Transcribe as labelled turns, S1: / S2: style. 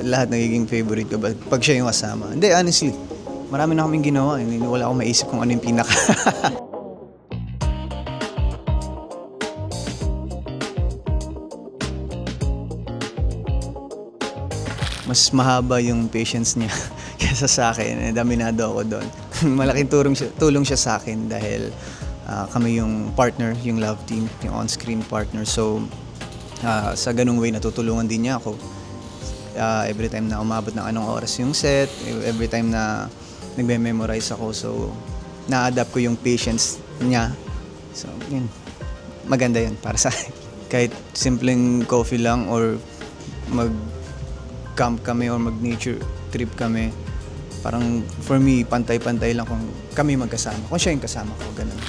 S1: Lahat nagiging favorite ko pag siya yung kasama. Hindi, honestly, marami na kaming ginawa. Wala akong maisip kung ano yung pinaka. Mas mahaba yung patience niya kaysa sa akin. Daminado ako doon. Malaking tulong siya sa akin dahil kami yung partner, yung love team, yung on-screen partner. So, sa ganung way, natutulungan din niya ako. Every time na umabot ng anong oras yung set, every time na nagme-memorize ako. So, na-adapt ko yung patience niya. So, yun. Maganda yun para sa akin. Kahit simpleng coffee lang or mag-camp kami or mag-nature trip kami, parang for me, pantay-pantay lang kung kami magkasama. Kung siya yung kasama ko, ganun.